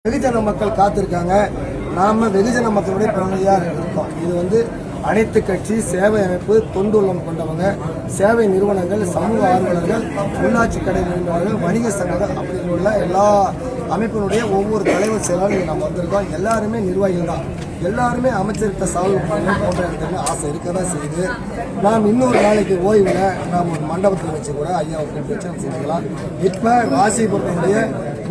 வெகுஜன மக்கள் காத்திருக்காங்க. நாம வெகுஜன மக்களுடைய பிரதிநிதியாக இருக்கோம். இது வந்து அனைத்து கட்சி சேவை அமைப்பு தொண்டு உள்ளம் கொண்டவங்க, சேவை நிறுவனங்கள், சமூக ஆர்வலர்கள், உள்ளாட்சி கடை நிறுவனங்கள், வணிக சங்கங்கள் அப்படின்னு உள்ள எல்லா அமைப்பினுடைய ஒவ்வொரு தலைவர் செயலாளர் நம்ம வந்திருக்கோம். எல்லாருமே நிர்வாகிகள் தான். எல்லாருமே அமைச்சர்கிட்ட சவால் போன்ற இடத்துல ஆசை இருக்க தான் செய்யுது. நாம் இன்னொரு நாளைக்கு ஓய்வில் நாம் ஒரு மண்டபத்தில் வச்சு கூட ஐயாவை கூப்பிட்டு வச்சு செஞ்சுக்கலாம். இப்போ ராசிபுரத்தினுடைய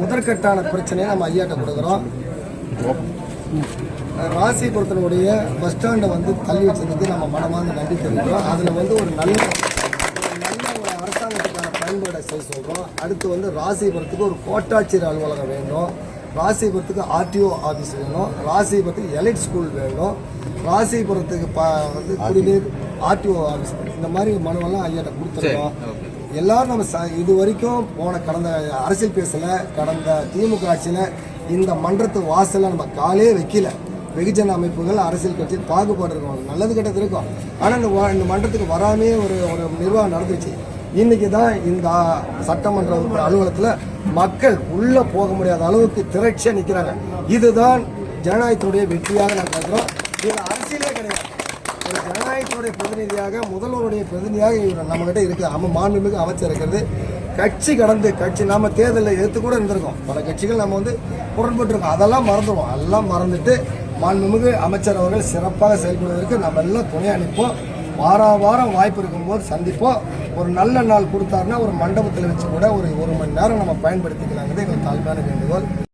முதற்கட்டான பிரச்சனையை நம்ம ஐயாட்ட கொடுக்குறோம். ராசிபுரத்தினுடைய பஸ் ஸ்டாண்டை வந்து தள்ளி வச்சதுக்கு நம்ம மனமார்ந்த நன்றி தெரிவிக்கிறோம். அதில் வந்து ஒரு நல்ல ஒரு அரசாங்கத்துக்கான பயன்பாடை செய்ய சொல்கிறோம். அடுத்து வந்து ராசிபுரத்துக்கு ஒரு கோட்டாட்சியர் அலுவலகம் வேணும், ராசிபுரத்துக்கு ஆர்டிஓ ஆஃபீஸ் வேணும், ராசிபுரத்துக்கு எலைட் ஸ்கூல் வேணும், ராசிபுரத்துக்கு வந்து குடிநீர் ஆர்டிஓ ஆஃபீஸ், இந்த மாதிரி மனுவெல்லாம் ஐயாட்ட கொடுத்துருக்கோம். எல்லாரும் நம்ம இது வரைக்கும் கடந்த அரசியல் பேசல, கடந்த திமுக ஆட்சியில் இந்த மன்றத்து வாசலில் நம்ம காலே வைக்கல. வெகுஜன அமைப்புகள், அரசியல் கட்சி பாகுபாடு இருக்கும், நல்லது கெட்டது இருக்கும். ஆனால் இந்த மன்றத்துக்கு வராமே ஒரு நிர்வாகம் நடந்துச்சு. இன்னைக்கு தான் இந்த சட்டமன்ற அலுவலகத்தில் மக்கள் உள்ளே போக முடியாத அளவுக்கு திரட்சியாக நிற்கிறாங்க. இதுதான் ஜனநாயகத்துடைய வெற்றியாக நான் பார்க்குறோம். இது அரசியலே கிடையாது. ஒரு ஜனநாயகத்துடைய பிரதிநிதியாக, முதல்வருடைய பிரதிநிதியாக இவர் நம்மகிட்ட இருக்குது. மாண்புமிகு அமைச்சர் இருக்கிறது. கட்சி கடந்து கட்சி நாம தேர்தலில் எதிர்த்து கூட இருந்திருக்கோம். பல கட்சிகள் நம்ம வந்து புறன்பட்டுருக்கோம். அதெல்லாம் மறந்துடுவோம். அதெல்லாம் மறந்துட்டு மாண்புமிகு அமைச்சர் அவர்கள் சிறப்பாக செயல்படுவதற்கு நம்ம எல்லாம் துணையாக நிற்போம். வாரம் வாய்ப்பு இருக்கும்போது சந்திப்போம். ஒரு நல்ல நாள் கொடுத்தாருன்னா ஒரு மண்டபத்தில் வச்சு கூட ஒரு மணி நேரம் நம்ம பயன்படுத்திக்கலாங்கிறது எங்களுக்கு தாழ்மையான வேண்டுகோள்.